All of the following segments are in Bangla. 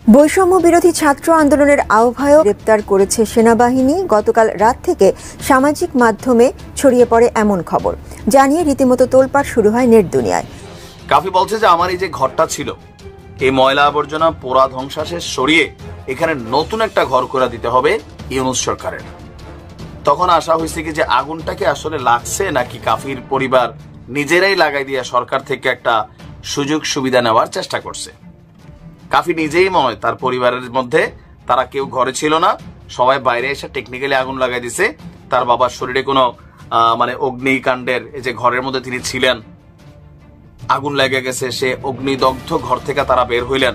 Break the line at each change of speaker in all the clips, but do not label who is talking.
বৈষম্য বিরোধী ছাত্র আন্দোলনের আহ্বায়ক গ্রেপ্তার করেছে সেনাবাহিনী। গতকাল রাত থেকে সামাজিক মাধ্যমে ছড়িয়ে পড়ে এমন খবর জানিয়ে রীতিমতো তোলপাড় শুরু হয় নেট দুনিয়ায়।
কাফি বলছে যে আমার এই যে ঘরটা ছিল, এই ময়লা আবর্জনা পোড়া ধ্বংসাশেষ সরিয়ে এখানে নতুন একটা ঘর করে দিতে হবে ইউনূস সরকারের। তখন আশা হয়েছে কি যে আগুনটাকে আসলে লাগছে নাকি কাফির পরিবার নিজেরাই লাগাই দিয়ে সরকার থেকে একটা সুযোগ সুবিধা নেওয়ার চেষ্টা করছে। কাফি নিজেই মনে হয় তার পরিবারের মধ্যে তারা কেউ ঘরে ছিল না, সবাই বাইরে এসে টেকনিক্যালি আগুন লাগাই দিছে। তার বাবার শরীরে কোনো অগ্নিকাণ্ডের এই যে ঘরের মধ্যে তিনি ছিলেন আগুন লেগে গেছে, সে অগ্নিদগ্ধ ঘর থেকে তারা বের হইলেন।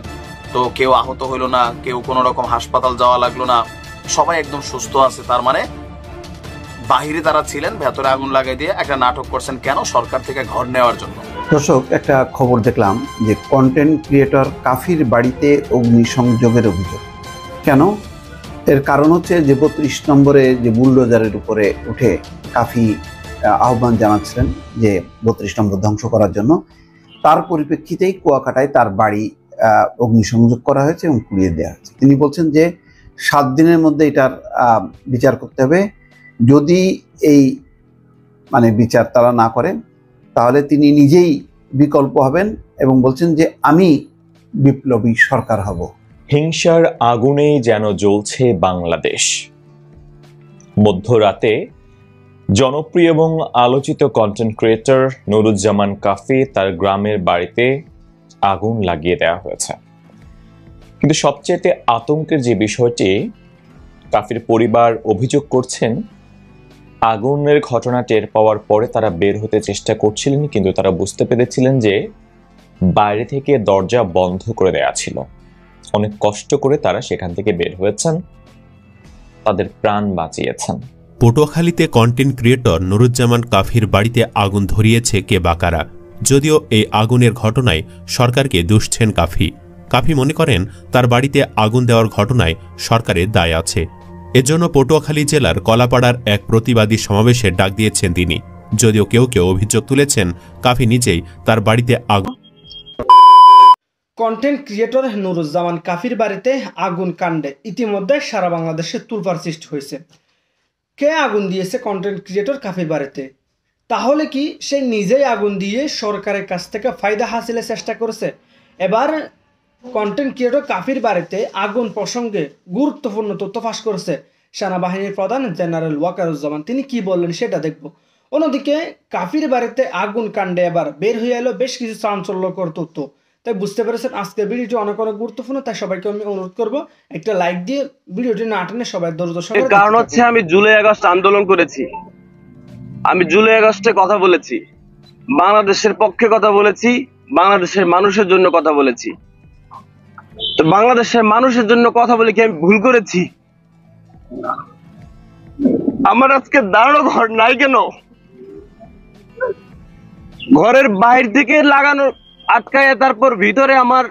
তো কেউ আহত হইল না, কেউ কোনো রকম হাসপাতাল যাওয়া লাগলো না, সবাই একদম সুস্থ আছে। তার মানে বাহিরে তারা ছিলেন, ভেতরে আগুন লাগাই দিয়ে একটা নাটক করছেন কেন? সরকার থেকে ঘর নেওয়ার জন্য।
দর্শক, একটা খবর দেখলাম যে কন্টেন্ট ক্রিয়েটর কাফির বাড়িতে অগ্নিসংযোগের অভিযোগ। কেন? এর কারণ হচ্ছে যে 32 নম্বরে যে বুলডোজারের উপরে উঠে কাফি আহ্বান জানাচ্ছিলেন যে 32 নম্বর ধ্বংস করার জন্য। তার পরিপ্রেক্ষিতেই কুয়াকাটায় তার বাড়ি অগ্নিসংযোগ করা হয়েছে এবং পুড়িয়ে দেওয়া হয়েছে। তিনি বলছেন যে 7 দিনের মধ্যে এটার বিচার করতে হবে। যদি এই বিচার তারা না করে তাহলে তিনি নিজেই বিকল্প হবেন এবং বলছেন যে আমি বিপ্লবী সরকার হব।
হিংসার আগুনেই যেন জ্বলছে বাংলাদেশ। মধ্যরাতে জনপ্রিয় এবং আলোচিত কন্টেন্ট ক্রিয়েটর নুরুজ্জামান কাফি তার গ্রামের বাড়িতে আগুন লাগিয়ে দেওয়া হয়েছে। কিন্তু সবচেয়ে আতঙ্কের যে বিষয়টি, কাফির পরিবার অভিযোগ করছেন আগুনের ঘটনা টের পাওয়ার পরে তারা বের হতে চেষ্টা করছিলেন, কিন্তু তারা বুঝতে পেরেছিলেন যে বাইরে থেকে দরজা বন্ধ করে দেয়া ছিল। অনেক কষ্ট করে তারা সেখান থেকে বের হয়েছেন, তাদের প্রাণ বাঁচিয়েছেন।
পটুয়াখালীতে কন্টেন্ট ক্রিয়েটর নুরুজ্জামান কাফির বাড়িতে আগুন ধরিয়েছে কে বা কারা? যদিও এই আগুনের ঘটনায় সরকারকে দুষছেন কাফি। কাফি মনে করেন তার বাড়িতে আগুন দেওয়ার ঘটনায় সরকারের দায় আছে। এজন্য পটুয়াখালী জেলার কলাপাড়ার এক প্রতিবাদী সমাবেশের ডাক দিয়েছেন তিনি। যদিও কেউ কেউ অভিযোগ তুলেছেন কাফি নিজেই তার বাড়িতে আগুন।
কন্টেন্ট ক্রিয়েটর নুরুজ্জামান কাফির বাড়িতে আগুন কাণ্ডে ইতিমধ্যে সারা বাংলাদেশে তোলপাড় সৃষ্টি হয়েছে। কে আগুন দিয়েছে কন্টেন্ট ক্রিয়েটর কাফির বাড়িতে? তাহলে কি সে নিজেই আগুন দিয়ে সরকারের কাছ থেকে ফায়দা হাসিলের চেষ্টা করেছে? এবার কন্টেন্ট ক্রিয়েটর কাফির বাড়িতে আগুন প্রসঙ্গে গুরুত্বপূর্ণ তথ্য ফাঁস করেছে সেনাবাহিনীর প্রধান জেনারেল ওয়াকারুজ্জামান। তিনি কি বললেন সেটা দেখব। অন্যদিকে কাফির বাড়িতে আগুন কাণ্ডে এবার বের হয়ে এলো বেশ কিছু চাঞ্চল্যকর তথ্য। তাই বুঝতে পেরেছেন আজকের ভিডিওটি অনেক অনেক গুরুত্বপূর্ণ। তাই সবাইকে আমি অনুরোধ করবো একটা লাইক দিয়ে ভিডিওটি না টেনে সবাই ধৈর্য সহকারে।
কারণ হচ্ছে আমি জুলাই আগস্ট আন্দোলন করেছি, আমি জুলাই আগস্টে কথা বলেছি, বাংলাদেশের পক্ষে কথা বলেছি, বাংলাদেশের মানুষের জন্য কথা বলেছি। তো বাংলাদেশের মানুষের জন্য কথা বলে কি আমি ভুল করেছি? আমার আজকে দাঁড়ানো ঘর নাই কেন? ঘরের বাইরে থেকে লাগানো আটকায়, তারপর ভিতরে আমার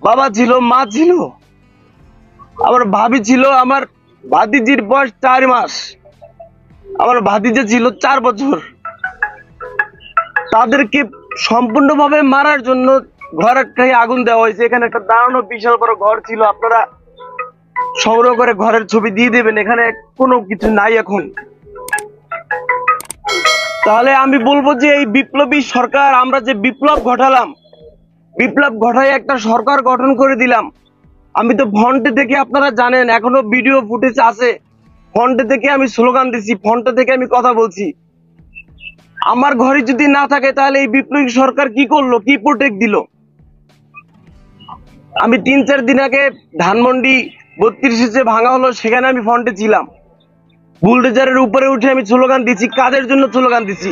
বাবা ছিল, মা ছিল, আমার ভাবি ছিল, আমার ভাতিজির বয়স 4 মাস, আমার ভাতিজা ছিল 4 বছর। তাদেরকে সম্পূর্ণভাবে মারার জন্য ঘর আটকায় আগুন দেওয়া হয়েছে। এখানে একটা দাঁড়ানো বিশাল বড় ঘর ছিল, আপনারা সংগ্রহ করে ঘরের ছবি দিয়ে দেবেন। এখানে কোনো কিছু নাই এখন। তাহলে আমি বলবো যে এই বিপ্লবী সরকার, আমরা যে বিপ্লব ঘটালাম, বিপ্লব ঘটায় একটা সরকার গঠন করে দিলাম। আমি তো ফন্টে থেকে, আপনারা জানেন এখনো ভিডিও ফুটেজ আছে, ফন্টে থেকে আমি স্লোগান দিচ্ছি, ফন্টে থেকে আমি কথা বলছি। আমার ঘরে যদি না থাকে তাহলে এই বিপ্লবী সরকার কি করলো, কি প্রোটেক্ট দিল? আমি 3-4 দিন আগে ধানমন্ডি 32 যে ভাঙা হলো সেখানে আমি ফন্টে ছিলাম। বুলডোজারের উপরে উঠে আমি স্লোগান দিচ্ছি। কাদের জন্য স্লোগান দিচ্ছি?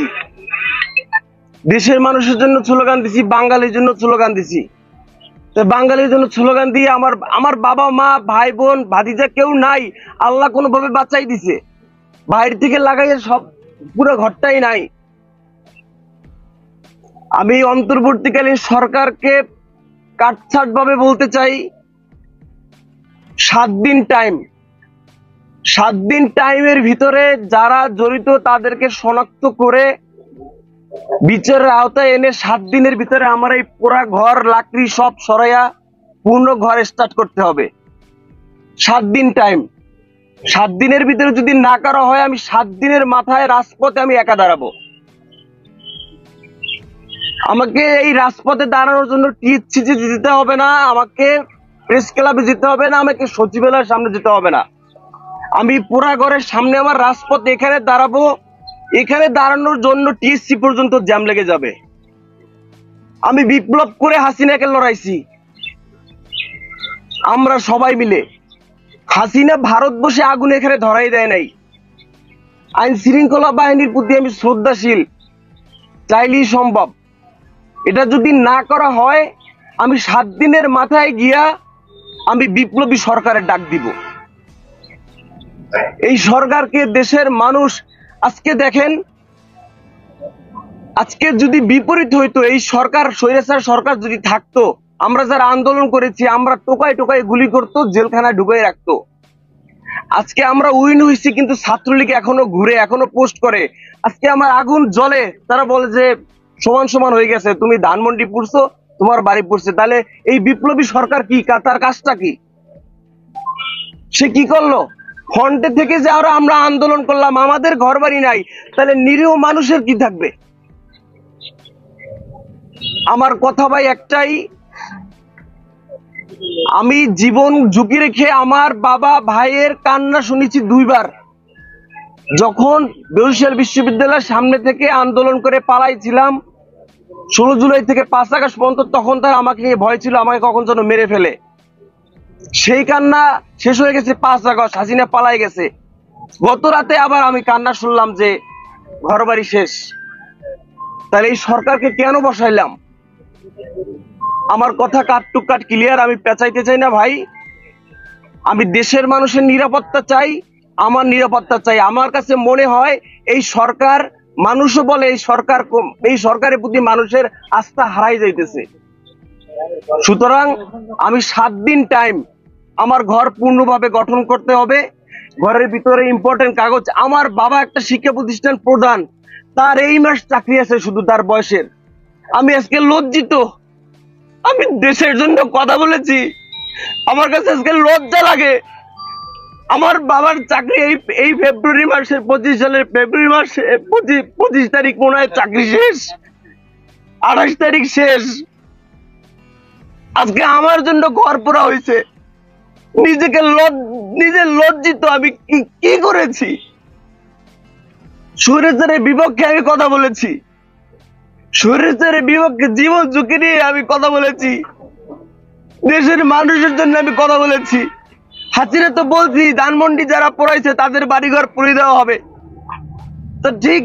দেশের মানুষের জন্য স্লোগান দিচ্ছি, বাঙালির জন্য স্লোগান দিচ্ছি। তো বাঙালির জন্য স্লোগান দিয়ে আমার বাবা মা ভাই বোন ভাতিজা কেউ নাই, আল্লাহ কোনোভাবে বাঁচাই দিছে। বাইরে থেকে লাগাইয়ে সব পুরো ঘরটাই নাই। আমি অন্তর্বর্তীকালীন সরকারকে কাটছাট ভাবে বলতে চাই, 7 দিন টাইম, 7 দিন টাইমের ভিতরে যারা জড়িত তাদেরকে শনাক্ত করে বিচারের আওতায় এনে 7 দিনের ভিতরে আমার এই পুরা ঘর লাকড়ি সব সরাইয়া পূর্ণ ঘর স্টার্ট করতে হবে। 7 দিন টাইম, 7 দিনের ভিতরে যদি না করা হয়, আমি 7 দিনের মাথায় রাজপথে আমি একা দাঁড়াবো। আমাকে এই রাজপথে দাঁড়ানোর জন্য টিএসসিতে যেতে হবে না, আমাকে প্রেস ক্লাবে যেতে হবে না, আমাকে সচিবালয়ের সামনে যেতে হবে না। আমি পোড়াঘরের সামনে আমার রাজপথ এখানে দাঁড়াবো। এখানে দাঁড়ানোর জন্য টিএসসি পর্যন্ত জ্যাম লেগে যাবে। আমি বিপ্লব করে হাসিনাকে লড়াইছি, আমরা সবাই মিলে। হাসিনা ভারত বসে আগুন এখানে ধরাই দেয় নাই। আইন শৃঙ্খলা বাহিনীর প্রতি আমি শ্রদ্ধাশীল, চাইলেই সম্ভব। এটা যদি না করা হয়, আমি 7 দিনের মাথায় গিয়া আমি বিপ্লবী সরকারের ডাক দিব। এই সরকারকে দেশের মানুষ আজকে দেখেন, আজকে যদি বিপরীত হইতো, এই সরকার স্বৈরাচার সরকার যদি থাকতো, আমরা যারা আন্দোলন করেছি আমরা টোকায় টোকায় গুলি করতো, জেলখানায় ঢুকাই রাখতো। আজকে আমরা উইন হয়েছি, কিন্তু ছাত্রলীগ এখনো ঘুরে, এখনো পোস্ট করে। আজকে আমার আগুন জ্বলে, তারা বলে যে সমান সমান হয়ে গেছে, তুমি ধানমন্ডি পড়ছো, তোমার বাড়ি পড়ছে। তাহলে এই বিপ্লবী সরকার কি, তার কাজটা কি? সে কি করলো? ফ্রন্টে থেকে যে আমরা আন্দোলন করলাম, আমাদের ঘর বাড়ি নাই, তাহলে নিরীহ মানুষের কি থাকবে? আমার কথা ভাই একটাই, আমি জীবন ঝুঁকি রেখে আমার বাবা ভাইয়ের কান্না শুনেছি 2 বার। যখন বরিশাল বিশ্ববিদ্যালয়ের সামনে থেকে আন্দোলন করে পালাইছিলাম 16 জুলাই থেকে 5 আগস্ট পর্যন্ত, তখন তার আমাকে নিয়ে ভয় ছিল আমাকে কখন যেন মেরে ফেলে। সেই কান্না শেষ হয়ে গেছে 5 আগস্ট, হাসিনা পালাই গেছে। গত রাতে আবার আমি কান্না শুনলাম যে ঘরবাড়ি শেষ। তাহলে এই সরকারকে কেন বসাইলাম? আমার কথা কাট টু কাট ক্লিয়ার, আমি পেঁচাইতে চাই না ভাই। আমি দেশের মানুষের নিরাপত্তা চাই, আমার নিরাপত্তা চাই। আমার কাছে মনে হয় এই সরকার, মানুষও বলে এই সরকারের প্রতি মানুষের আস্থা হারাই যাইতেছে। সুতরাং আমি 7 দিন টাইম, আমার ঘর পূর্ণভাবে গঠন করতে হবে। ঘরের ভিতরে ইম্পর্টেন্ট কাগজ, আমার বাবা একটা শিক্ষা প্রতিষ্ঠান প্রধান, তার এই মাস চাকরি আছে শুধু তার বয়সের। আমি আজকে লজ্জিত, আমি দেশের জন্য কথা বলেছি, আমার কাছে আজকে লজ্জা লাগে। আমার বাবার চাকরি এই ফেব্রুয়ারি মাসের 25 সালের ফেব্রুয়ারি মাসে 25 তারিখ মনে হয় চাকরি শেষ, 28 তারিখ শেষ। আজকে আমার জন্য ঘর পোড়া হয়েছে। নিজে লজ্জিত, আমি কি করেছি? স্বৈরাচারের বিপক্ষে আমি কথা বলেছি, স্বৈরাচারের বিপক্ষে জীবন ঝুঁকি নিয়ে আমি কথা বলেছি, দেশের মানুষের জন্য আমি কথা বলেছি। হাসিনা তো বলছি ধানমন্ডি যারা পড়াইছে তাদের বাড়িঘর পুড়িয়ে দেওয়া হবে। তো ঠিক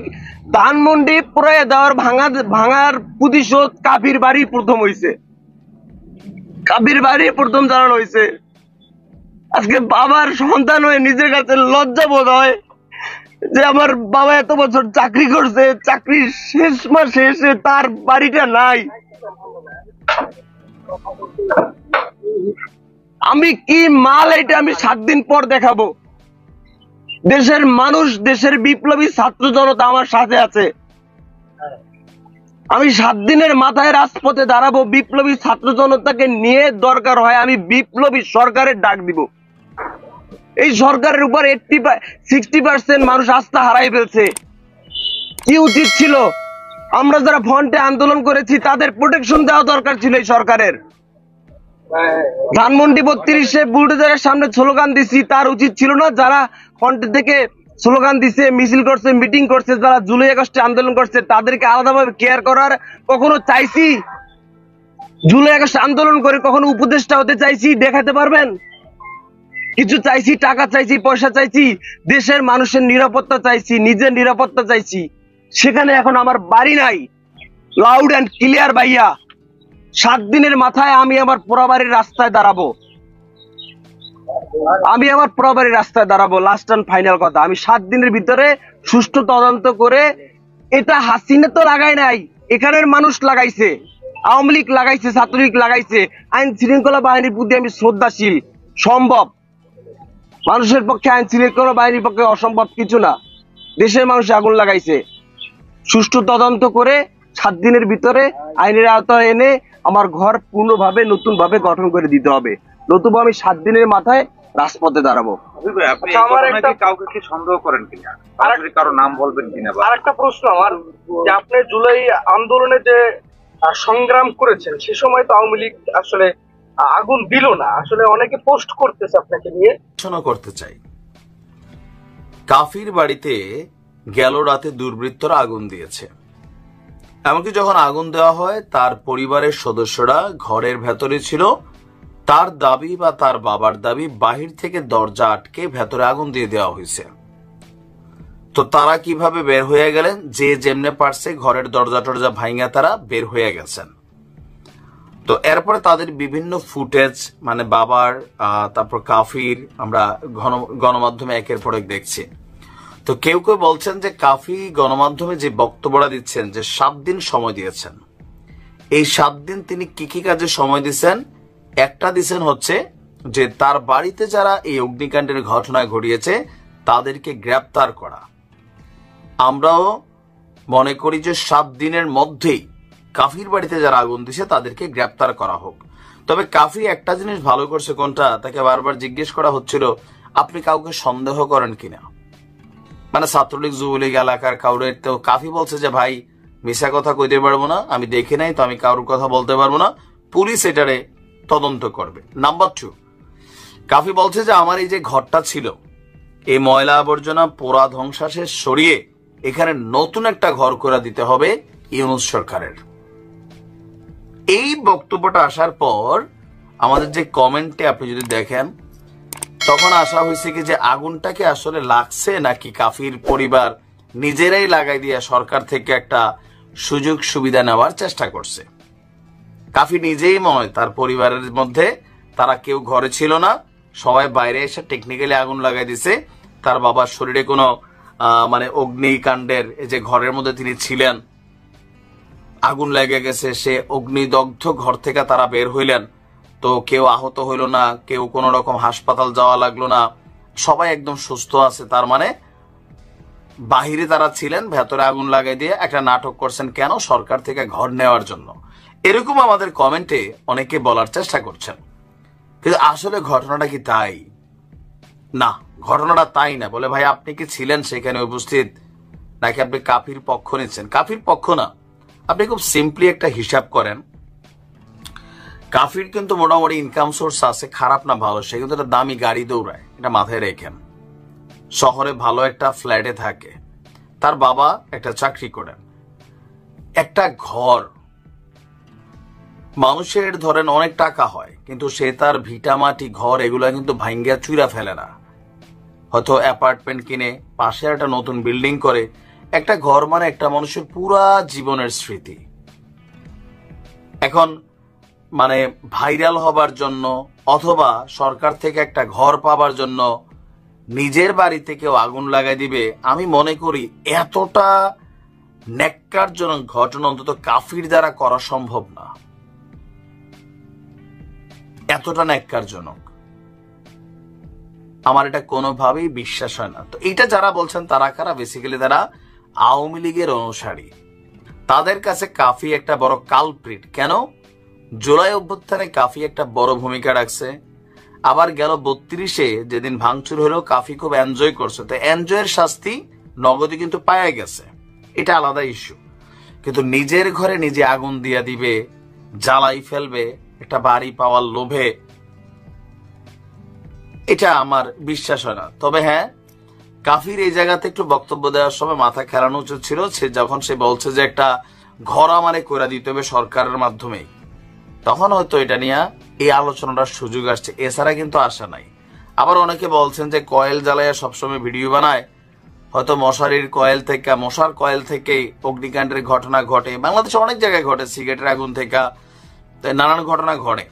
ধানমন্ডি পুড়িয়ে দেওয়ার ভাঙার প্রতিশোধ কাফির বাড়ি প্রথম হয়েছে, কাফির বাড়ি প্রথম জানানো হয়েছে। আজকে বাবার সন্তান হয়ে নিজের কাছে লজ্জা বোধ হয় যে আমার বাবা এত বছর চাকরি করছে, চাকরির শেষ মাসে এসে তার বাড়িটা নাই। আমি কি মাল, এটা আমি 7 দিন পর দেখাবো। দেশের মানুষ, দেশের বিপ্লবী ছাত্র জনতা আমার সাথে আছে। আমি 7 দিনের মাথায় রাজপথে দাঁড়াবো, বিপ্লবী ছাত্র জনতাকে নিয়ে। দরকার হয় আমি বিপ্লবী সরকারের ডাক দিব। এই সরকারের উপর 60% মানুষ আস্থা হারাই ফেলছে। কি উচিত ছিল? আমরা যারা ফ্রন্টে আন্দোলন করেছি তাদের প্রোটেকশন দেওয়া দরকার ছিল এই সরকারের। ধানমন্ডি 32-এ বুলডোজারের সামনে স্লোগান দিছি, তার উচিত ছিল না? যারা ফ্রন্টে থেকে স্লোগান দিছে, মিছিল করছে, মিটিং করছে, যারা জুলাই আগস্টে আন্দোলন করছে, তাদেরকে আলাদাভাবে কেয়ার করার কখনো চাইছি? জুলাই আগস্ট আন্দোলন করে কখনো উপদেষ্টা হতে চাইছি? দেখাতে পারবেন? কিছু চাইছি? টাকা চাইছি, পয়সা চাইছি, দেশের মানুষের নিরাপত্তা চাইছি, নিজের নিরাপত্তা চাইছি। সেখানে এখন আমার বাড়ি নাই। লাউড অ্যান্ড ক্লিয়ার ভাইয়া, 7 দিনের মাথায় আমি আমার পোড়াবাড়ির রাস্তায় দাঁড়াবো। লাস্ট অ্যান্ড ফাইনাল কথা, আমি 7 দিনের ভিতরে সুষ্ঠু তদন্ত করে, এটা হাসিনা তো লাগায় নাই, এখানের মানুষ লাগাইছে, আওয়ামী লীগ লাগাইছে, ছাত্রলীগ লাগাইছে। আইন শৃঙ্খলা বাহিনীর প্রতি আমি শ্রদ্ধাশীল। সম্ভব, মানুষের পক্ষে আইন শৃঙ্খলা বাহিনীর পক্ষে অসম্ভব কিছু না। দেশের মানুষ আগুন লাগাইছে। সুষ্ঠু তদন্ত করে 7 দিনের ভিতরে আইনের আওতায় এনে আমার ঘর পূর্ণভাবে নতুন ভাবে গঠন করে দিতে হবে, নতুবা আমি 7 দিনের মাথায় রাজপথে দাঁড়াবো।
আমার একটা কাউকে কি সন্দেহ করেন কিনা, কারো নাম বলবেন কিনা?
আর একটা প্রশ্ন আমার, যে আপনি জুলাই আন্দোলনে যে সংগ্রাম করেছেন সে সময় তো আওয়ামী লীগ আসলে আগুন দিল না, আসলে অনেকে পোস্ট করতেছে আপনাকে নিয়ে।
করতে চাই, কাফির বাড়িতে গেল রাতে দুর্বৃত্তরা আগুন দিয়েছে। এমনকি যখন আগুন দেওয়া হয় তার পরিবারের সদস্যরা ঘরের ভেতরে ছিল। তার দাবি বা তার বাবার দাবি বাহির থেকে দরজা আটকে ভেতরে আগুন দিয়ে দেওয়া হয়েছে। তো তারা কিভাবে বের হয়ে গেলেন? যে যেমনে পারছে ঘরের দরজা টরজা ভাঙা তারা বের হয়ে গেছেন। তো এরপরে তাদের বিভিন্ন ফুটেজ, মানে বাবার তারপর কাফির, আমরা গণমাধ্যমে একের পর এক দেখছি। তো কেউ কেউ বলছেন যে কাফি গণমাধ্যমে যে বক্তব্যটা দিচ্ছেন যে 7 দিন সময় দিয়েছেন, এই 7 দিন তিনি কি কি কাজে সময় দিচ্ছেন? একটা দিচ্ছেন হচ্ছে যে তার বাড়িতে যারা এই অগ্নিকাণ্ডের ঘটনা ঘটিয়েছে তাদেরকে গ্রেপ্তার করা। আমরাও মনে করি যে 7 দিনের মধ্যেই কাফির বাড়িতে যারা আগুন দিছে তাদেরকে গ্রেপ্তার করা হোক। তবে কাফি একটা জিনিস ভালো করছে, কোনটা? তাকে বারবার জিজ্ঞেস করা হচ্ছিল আপনি কাউকে সন্দেহ করেন কিনা, মানে ছাত্রলীগ যুবলীগ এলাকার কাউরে। তো কাফি বলছে যে ভাই মিশা কথা কইতে পারবো না, আমি দেখি নাই, তো আমি কারোর কথা বলতে পারবো না, পুলিশ এটারে তদন্ত করবে। নাম্বার 2, কাফি বলছে যে আমার এই যে ঘরটা ছিল, এই ময়লা আবর্জনা পোড়া ধ্বংসাশেষ সরিয়ে এখানে নতুন একটা ঘর করে দিতে হবে ইউনূস সরকারের। এই বক্তব্যটা আসার পর আমাদের যে কমেন্টে আপনি যদি দেখেন, তখন আসা হয়েছে কি যে আগুনটাকে আসলে লাগছে নাকি কাফির পরিবার নিজেরাই লাগাই দিয়ে সরকার থেকে একটা সুযোগ সুবিধা নেওয়ার চেষ্টা করছে। কাফি নিজেই মনে হয় তার পরিবারের মধ্যে তারা কেউ ঘরে ছিল না, সবাই বাইরে এসে টেকনিক্যালি আগুন লাগাই দিছে। তার বাবার শরীরে কোনো মানে অগ্নিকাণ্ডের যে ঘরের মধ্যে তিনি ছিলেন আগুন লেগে গেছে, সে অগ্নিদগ্ধ ঘর থেকে তারা বের হইলেন। তো কেউ আহত হইল না, কেউ কোনো রকম হাসপাতাল যাওয়া লাগলো না, সবাই একদম সুস্থ আছে। তার মানে বাহিরে তারা ছিলেন, ভেতরে আগুন লাগাই দিয়ে একটা নাটক করছেন, কেন? সরকার থেকে ঘর নেওয়ার জন্য। এরকম আমাদের কমেন্টে অনেকে বলার চেষ্টা করছেন, কিন্তু আসলে ঘটনাটা কি তাই? না, ঘটনাটা তাই না। বলে ভাই আপনি কি ছিলেন সেখানে উপস্থিত, নাকি আপনি কাফির পক্ষ নিচ্ছেন? কাফির পক্ষ না, আপনি খুব সিম্পলি একটা হিসাব করেন। কাফির কিন্তু মোটামুটি ইনকাম সোর্স আছে, খারাপ না ভালো, সে কিন্তু একটা দামি গাড়ি দৌড়ায়, এটা মাথায় রেখেন। শহরে ভালো একটা ফ্ল্যাটে থাকে, তার বাবা একটা চাকরি করেন। একটা ঘর মানুষের ধরেন অনেক টাকা হয়, কিন্তু সে তার ভিটা মাটি ঘর এগুলা কিন্তু ভাঙ্গিয়া চুইরা ফেলে না। হয়তো অ্যাপার্টমেন্ট কিনে পাশে একটা নতুন বিল্ডিং করে। একটা ঘর মানে একটা মানুষের পুরা জীবনের স্মৃতি। এখন মানে ভাইরাল হবার জন্য অথবা সরকার থেকে একটা ঘর পাবার জন্য নিজের বাড়িতে কেউ আগুন লাগাই দিবে, আমি মনে করি এতটা ন্যাক্কারজনক ঘটনা অন্তত কাফির দ্বারা করা সম্ভব না। এতটা ন্যাক্কারজনক আমার এটা কোনোভাবেই বিশ্বাস হয় না। তো এটা যারা বলছেন তারা কারা? বেসিক্যালি তারা আওয়ামী লীগের অনুসারী। তাদের কাছে কাফি একটা বড় কালপ্রিট। কেন? জুলাই অভ্যুত্থানে কাফি একটা বড় ভূমিকা রাখছে। আবার গেল 32-এ যেদিন ভাঙচুর হলো কাফি খুব এনজয় করছে, তো এনজয়ের শাস্তি নগদে কিন্তু পাওয়া গেছে, এটা আলাদা ইস্যু। কিন্তু নিজের ঘরে নিজে আগুন দিয়া দিবে, জ্বালাই ফেলবে একটা বাড়ি পাওয়ার লোভে, এটা আমার বিশ্বাস হয় না। তবে হ্যাঁ, কাফির এই জায়গাতে একটু বক্তব্য দেওয়ার সময় মাথা খেলানো উচিত ছিল। সে যখন সে বলছে যে একটা ঘর আমারে করে দিতে হবে সরকারের মাধ্যমেই, তখন হয়তো এটা নিয়ে এই আলোচনাটার সুযোগ আসছে, এছাড়া কিন্তু আসা নাই। আবার অনেকে বলছেন যে কয়েল জ্বালাইয়া সবসময় ভিডিও বানায়, হয়তো মশার কয়েল থেকেই অগ্নিকাণ্ডের ঘটনা ঘটে। বাংলাদেশে অনেক জায়গায় ঘটে, সিগারেটের আগুন থেকে নানান ঘটনা ঘটে,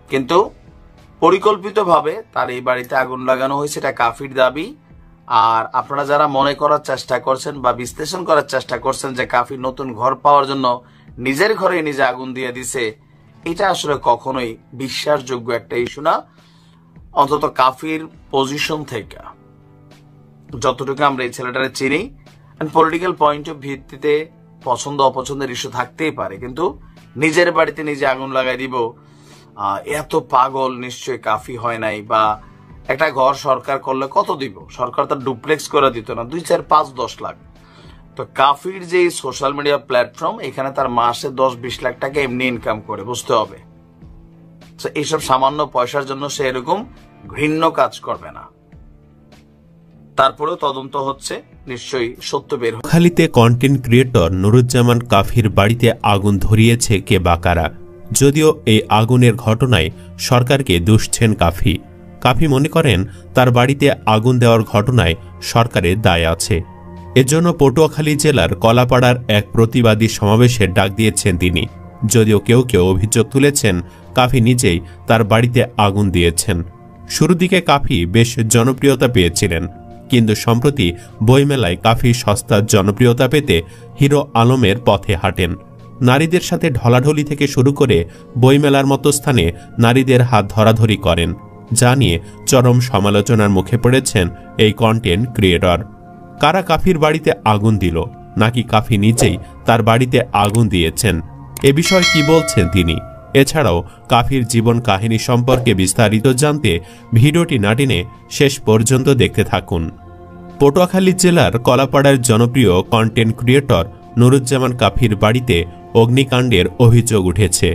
কিন্তু পরিকল্পিতভাবে তার এই বাড়িতে আগুন লাগানো হয়েছে, এটা কাফির দাবি। আর আপনারা যারা মনে করার চেষ্টা করছেন বা বিশ্লেষণ করার চেষ্টা করছেন যে কাফির নতুন ঘর পাওয়ার জন্য নিজের ঘরে নিজে আগুন দিয়ে দিছে, এটা আসলে কখনোই বিশ্বাসযোগ্য একটা ইস্যু না। অন্তত কাফির পজিশন থেকে যতটুকু আমরা এই ছেলেটারে চিনি, পলিটিক্যাল পয়েন্ট অফ ভিত্তিতে পছন্দ অপছন্দের ইস্যু থাকতেই পারে, কিন্তু নিজের বাড়িতে নিজে আগুন লাগাই দিব, এত পাগল নিশ্চয়ই কাফি হয় নাই। বা একটা ঘর সরকার করলে কত দিব? সরকার তার ডুপ্লেক্স করে দিত না, 2, 4, 5, 10 লাখ। তো কাফির যে সোশ্যাল মিডিয়া প্ল্যাটফর্ম, এখানে তার মাসে 10-20 লাখ টাকা এমনি ইনকাম করে, বুঝতে হবে। এইসব সামান্য পয়সার জন্য সে এরকম ঘৃণ্য কাজ করবে না। তারপরেও তদন্ত হচ্ছে, নিশ্চয়ই সত্য বের হবে।
খালিতে কন্টেন্ট ক্রিয়েটর নুরুজ্জামান কাফির বাড়িতে আগুন ধরিয়েছে কে বা কারা? যদিও এই আগুনের ঘটনায় সরকারকে দুষছেন কাফি। কাফি মনে করেন তার বাড়িতে আগুন দেওয়ার ঘটনায় সরকারের দায় আছে। এজন্য পটুয়াখালী জেলার কলাপাড়ার এক প্রতিবাদী সমাবেশের ডাক দিয়েছেন তিনি। যদিও কেউ কেউ অভিযোগ তুলেছেন কাফি নিজেই তার বাড়িতে আগুন দিয়েছেন। শুরুর দিকে কাফি বেশ জনপ্রিয়তা পেয়েছিলেন, কিন্তু সম্প্রতি বইমেলায় কাফি সস্তার জনপ্রিয়তা পেতে হিরো আলমের পথে হাঁটেন। নারীদের সাথে ঢলাঢলি থেকে শুরু করে বইমেলার মতো স্থানে নারীদের হাত ধরাধরি করেন, যা নিয়ে চরম সমালোচনার মুখে পড়েছেন এই কন্টেন্ট ক্রিয়েটর। কারা কাফির বাড়িতে আগুন দিল, নাকি কাফি নিজেই তার বাড়িতে আগুন দিয়েছেন, এ বিষয়ে কি বলছেন তিনি? এছাড়াও কাফির জীবন কাহিনী সম্পর্কে বিস্তারিত জানতে ভিডিওটি না টেনে শেষ পর্যন্ত দেখতে থাকুন। পটুয়াখালী জেলার কলাপাড়ার জনপ্রিয় কন্টেন্ট ক্রিয়েটর নুরুজ্জামান কাফির বাড়িতে অগ্নিকাণ্ডের অভিযোগ উঠেছে।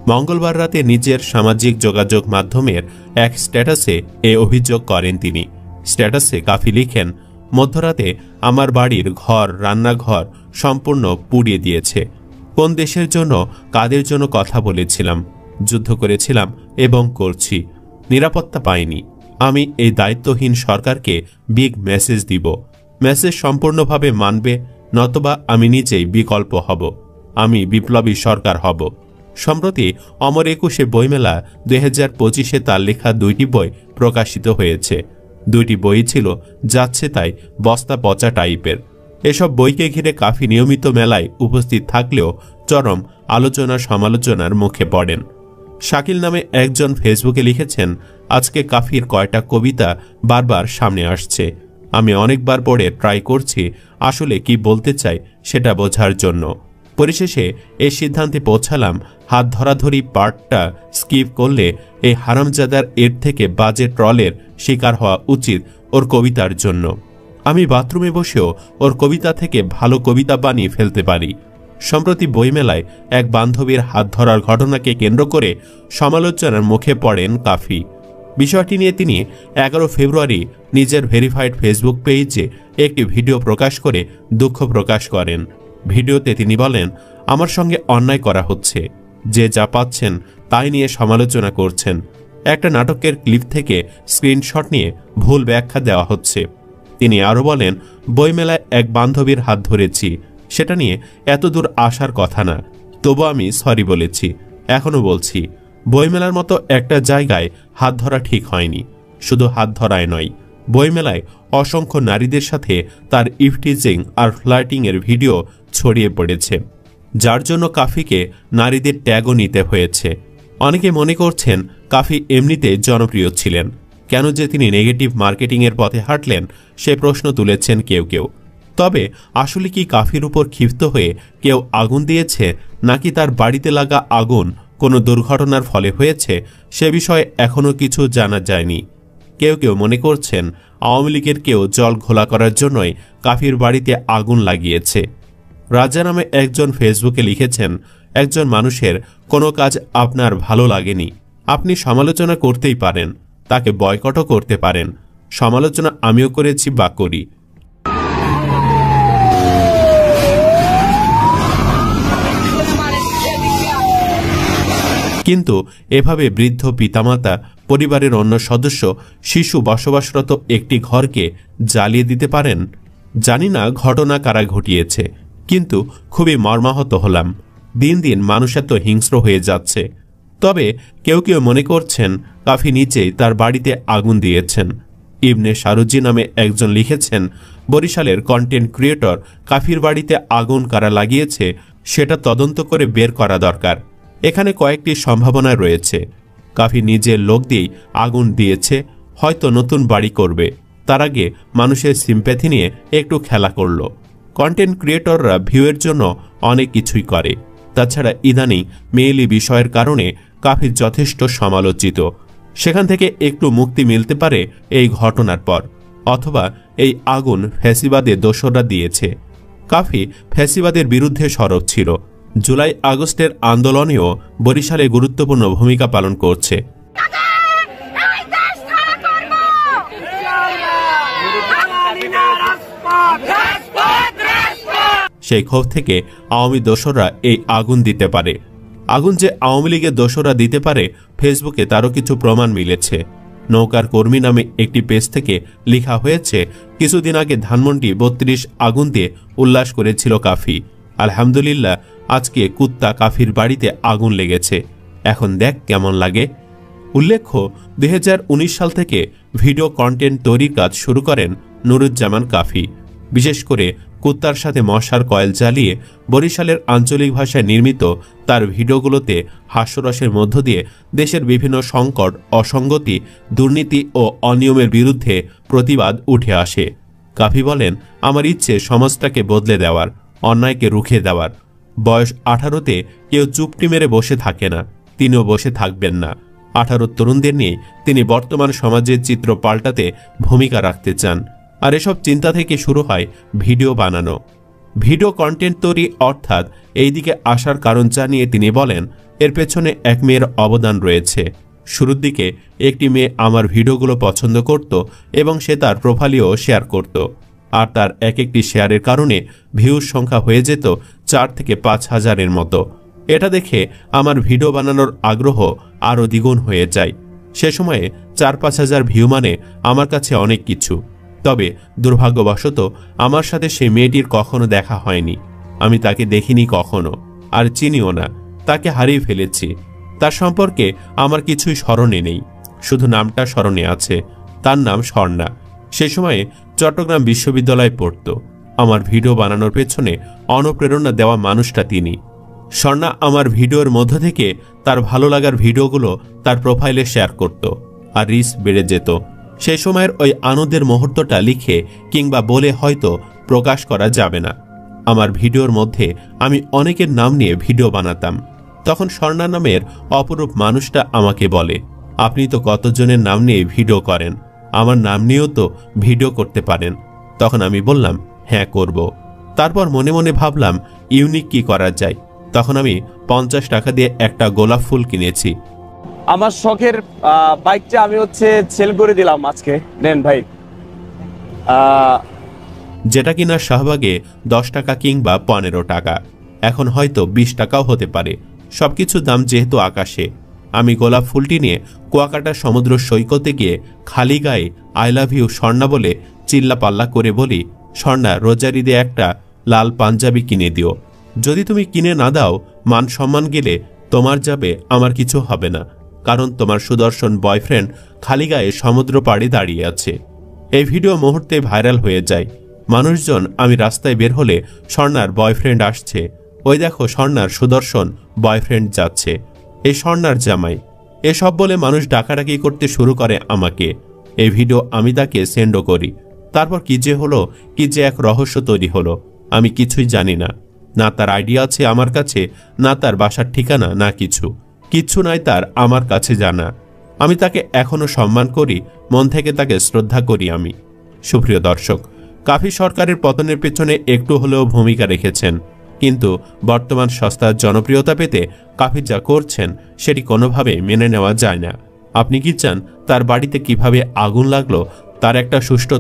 মঙ্গলবার রাতে নিজের সামাজিক যোগাযোগ মাধ্যমের এক স্ট্যাটাসে এ অভিযোগ করেন তিনি। স্ট্যাটাসে কাফি লিখেন, মধ্যরাতে আমার বাড়ির ঘর, রান্নাঘর সম্পূর্ণ পুড়িয়ে দিয়েছে। কোন দেশের জন্য, কাদের জন্য কথা বলেছিলাম, যুদ্ধ করেছিলাম এবং করছি, নিরাপত্তা পাইনি। আমি এই দায়িত্বহীন সরকারকে বিগ মেসেজ দিব। মেসেজ সম্পূর্ণভাবে মানবে, নতবা আমি নিজেই বিকল্প হব। আমি বিপ্লবী সরকার হব। সম্প্রতি অমর 21 বইমেলা 2025-এ তার লেখা 2টি বই প্রকাশিত হয়েছে। 2টি বই ছিল যাচ্ছে তাই বস্তা পচা টাইপের। এসব বইকে ঘিরে কাফি নিয়মিত মেলায় উপস্থিত থাকলেও চরম আলোচনা সমালোচনার মুখে পড়েন। শাকিল নামে একজন ফেসবুকে লিখেছেন, আজকে কাফির কয়টা কবিতা বারবার সামনে আসছে। আমি অনেকবার পড়ে ট্রাই করছি আসলে কি বলতে চাই সেটা বোঝার জন্য। পরিশেষে এই সিদ্ধান্তে পৌঁছালাম, হাত ধরাধরি পার্টটা স্কিপ করলে এই হারামজাদার এর থেকে বাজে ট্রলের শিকার হওয়া উচিত ওর কবিতার জন্য। আমি বাথরুমে বসেও ওর কবিতা থেকে ভালো কবিতা বানিয়ে ফেলতে পারি। সম্প্রতি বইমেলায় এক বান্ধবীর হাত ধরার ঘটনাকে কেন্দ্র করে সমালোচনার মুখে পড়েন কাফি। বিষয়টি নিয়ে তিনি 11 ফেব্রুয়ারি নিজের ভেরিফাইড ফেসবুক পেজে একটি ভিডিও প্রকাশ করে দুঃখ প্রকাশ করেন। ভিডিওতে তিনি বলেন, আমার সঙ্গে অন্যায় করা হচ্ছে, যে যা পাচ্ছেন তাই নিয়ে সমালোচনা করছেন। একটা নাটকের ক্লিপ থেকে স্ক্রিনশট নিয়ে ভুল ব্যাখ্যা দেওয়া হচ্ছে। তিনি আরও বলেন, বইমেলায় এক বান্ধবীর হাত ধরেছি, সেটা নিয়ে এত দূর আসার কথা না, তবু আমি সরি বলেছি, এখনও বলছি। বইমেলার মতো একটা জায়গায় হাত ধরা ঠিক হয়নি। শুধু হাত ধরায় নয়, বইমেলায় অসংখ্য নারীদের সাথে তার ইফটিজিং আর ফ্লার্টিং এর ভিডিও ছড়িয়ে পড়েছে, যার জন্য কাফিকে নারীদের ট্যাগও নিতে হয়েছে। অনেকে মনে করছেন কাফি এমনিতে জনপ্রিয় ছিলেন, কেন যে তিনি নেগেটিভ মার্কেটিংয়ের পথে হাঁটলেন সে প্রশ্ন তুলেছেন কেউ কেউ। তবে আসলে কি কাফির উপর ক্ষিপ্ত হয়ে কেউ আগুন দিয়েছে, নাকি তার বাড়িতে লাগা আগুন কোনো দুর্ঘটনার ফলে হয়েছে, সে বিষয়ে এখনও কিছু জানা যায়নি। কেউ কেউ মনে করছেন আওয়ামী লীগের কেউ জল ঘোলা করার জন্যই কাফির বাড়িতে আগুন লাগিয়েছে। রাজা নামে একজন ফেসবুকে লিখেছেন, একজন মানুষের কোনো কাজ আপনার ভালো লাগেনি, আপনি সমালোচনা করতেই পারেন, তাকে বয়কটও করতে পারেন। সমালোচনা আমিও করেছি বা করি। কিন্তু এভাবে বৃদ্ধ পিতামাতা, পরিবারের অন্য সদস্য, শিশু বসবাসরত একটি ঘরকে জ্বালিয়ে দিতে পারেন? জানি না ঘটনা কারা ঘটিয়েছে, কিন্তু খুবই মর্মাহত হলাম। দিন দিন মানুষ এত হিংস্র হয়ে যাচ্ছে। তবে কেউ কেউ মনে করছেন কাফি নিজেই তার বাড়িতে আগুন দিয়েছেন। ইবনে শারুজি নামে একজন লিখেছেন, বরিশালের কন্টেন্ট ক্রিয়েটর কাফির বাড়িতে আগুন কারা লাগিয়েছে সেটা তদন্ত করে বের করা দরকার। এখানে কয়েকটি সম্ভাবনা রয়েছে। কাফি নিজের লোক দিয়েই আগুন দিয়েছে, হয়তো নতুন বাড়ি করবে, তার আগে মানুষের সিম্প্যাথি নিয়ে একটু খেলা করলো। কন্টেন্ট ক্রিয়েটররা ভিউয়ের জন্য অনেক কিছুই করে, তাছাড়া ইদানিং মেয়েলি বিষয়ের কারণে কাফি যথেষ্ট সমালোচিত। সেখান থেকে একটু মুক্তি মিলতে পারে এই ঘটনার পর, অথবা এই আগুন ফ্যাসিবাদের দোসররা দিয়েছে। কাফি ফ্যাসিবাদের বিরুদ্ধে সরব ছিল, জুলাই আগস্টের আন্দোলনেও বরিশালে গুরুত্বপূর্ণ ভূমিকা পালন করছে। সেই ক্ষোভ থেকে আওয়ামী দোসররা এই আগুন দিতে পারে। আগুন যে আওয়ামী লীগের দোসররা দিতে পারে, ফেসবুকে তারও কিছু প্রমাণ মিলেছে। নৌকার কর্মী নামে একটি পেজ থেকে লেখা হয়েছে, কিছুদিন আগে ধানমন্ডি 32 আগুন দিয়ে উল্লাস করেছিল কাফি। আলহামদুলিল্লাহ, আজকে কুত্তা কাফির বাড়িতে আগুন লেগেছে, এখন দেখ কেমন লাগে। উল্লেখ্য, 2019 সাল থেকে ভিডিও কন্টেন্ট তৈরির কাজ শুরু করেন নুরুজ্জামান কাফি। বিশেষ করে কুত্তার সাথে মশার কয়েল জ্বালিয়ে বরিশালের আঞ্চলিক ভাষায় নির্মিত তার ভিডিওগুলোতে হাস্যরসের মধ্য দিয়ে দেশের বিভিন্ন সংকট, অসঙ্গতি, দুর্নীতি ও অনিয়মের বিরুদ্ধে প্রতিবাদ উঠে আসে। কাফি বলেন, আমার ইচ্ছে সমাজটাকে বদলে দেওয়ার, অন্যায়কে রুখে দেওয়ার। বয়স 18তে কেউ চুপটি মেরে বসে থাকে না, তিনিও বসে থাকবেন না। 18 তরুণদের নিয়ে তিনি বর্তমান সমাজের চিত্র পাল্টাতে ভূমিকা রাখতে চান। আর এসব চিন্তা থেকে শুরু হয় ভিডিও বানানো, ভিডিও কন্টেন্ট তৈরি। অর্থাৎ এই দিকে আসার কারণ জানিয়ে তিনি বলেন, এর পেছনে এক মেয়ের অবদান রয়েছে। শুরুর দিকে একটি মেয়ে আমার ভিডিওগুলো পছন্দ করত এবং সে তার প্রোফাইলেও শেয়ার করত, আর তার একটি শেয়ারের কারণে ভিউর সংখ্যা হয়ে যেত 4 থেকে 5 হাজারের মতো। এটা দেখে আমার ভিডিও বানানোর আগ্রহ আরও দ্বিগুণ হয়ে যায়। সে সময়ে 4-5 হাজার ভিউ মানে আমার কাছে অনেক কিছু। তবে দুর্ভাগ্যবশত আমার সাথে সেই মেয়েটির কখনো দেখা হয়নি, আমি তাকে দেখিনি কখনো, আর চিনিও না। তাকে হারিয়ে ফেলেছি। তার সম্পর্কে আমার কিছুই স্মরণে নেই, শুধু নামটা স্মরণে আছে। তার নাম স্বর্ণা। সে সময়ে চট্টগ্রাম বিশ্ববিদ্যালয়ে পড়ত। আমার ভিডিও বানানোর পেছনে অনুপ্রেরণা দেওয়া মানুষটা তিনি। স্বর্ণা আমার ভিডিওর মধ্য থেকে তার ভালো লাগার ভিডিওগুলো তার প্রোফাইলে শেয়ার করত, আর রিচ বেড়ে যেত। সেই সময়ের ওই আনন্দের মুহূর্তটা লিখে কিংবা বলে হয়তো প্রকাশ করা যাবে না। আমার ভিডিওর মধ্যে আমি অনেকের নাম নিয়ে ভিডিও বানাতাম। তখন স্বর্ণা নামের অপরূপ মানুষটা আমাকে বলে, আপনি তো কতজনের নাম নিয়ে ভিডিও করেন, আমার নাম নিয়েও তো ভিডিও করতে পারেন। তখন আমি বললাম, হ্যাঁ করব। তারপর মনে মনে ভাবলাম ইউনিক কি করা যায়। তখন আমি 50 টাকা দিয়ে একটা গোলাপ ফুল কিনেছি।
আমার শখের বাইকটা আমি সেল করে দিলাম আজকে, নেন ভাই।
যেটা কিনা শাহবাগে 10 টাকা কিংবা 15 টাকা, এখন হয়তো 20 টাকাও হতে পারে। সবকিছুর দাম যেহেতু আকাশে। আমি গোলাপ ফুলটি নিয়ে কুয়াকাটা সমুদ্র সৈকতে গিয়ে খালি গায়ে আই লাভ ইউ স্বর্ণা বলে চিল্লা পাল্লা করে বলি, স্বর্ণা, রোজার ঈদে একটা লাল পাঞ্জাবি কিনে দিও। যদি তুমি কিনে না দাও, মান সম্মান গেলে তোমার যাবে, আমার কিছু হবে না, কারণ তোমার সুদর্শন বয়ফ্রেন্ড খালি গায়ে সমুদ্র পাড়ে দাঁড়িয়ে আছে। এই ভিডিও মুহূর্তে ভাইরাল হয়ে যায়। মানুষজন আমি রাস্তায় বের হলে স্বর্ণার বয়ফ্রেন্ড আসছে, ওই দেখো স্বর্ণার সুদর্শন বয়ফ্রেন্ড যাচ্ছে, এই স্বর্ণার জামাই। এসব বলে মানুষ ডাকাডাকি করতে শুরু করে আমাকে। এই ভিডিও আমি তাকে সেন্ডও করি। তারপর কি যে হলো, কি যে এক রহস্য তৈরি হলো, আমি কিছুই জানি না। না তার আইডিয়া আছে আমার কাছে, না তার বাসার ঠিকানা, না কিচ্ছু নাই তার আমার কাছে জানা। আমি তাকে এখনো সম্মান করি, মন থেকে তাকে শ্রদ্ধা করি আমি। সুপ্রিয় দর্শক, কাফি সরকারের পতনের পেছনে একটু হলেও ভূমিকা রেখেছেন, কিন্তু বর্তমান সস্তার জনপ্রিয়তা পেতে কাফি যা করছেন সেটি কোনোভাবে মেনে নেওয়া যায় না। আপনি কি চান তার বাড়িতে কিভাবে আগুন লাগলো তার একটা সুষ্ঠু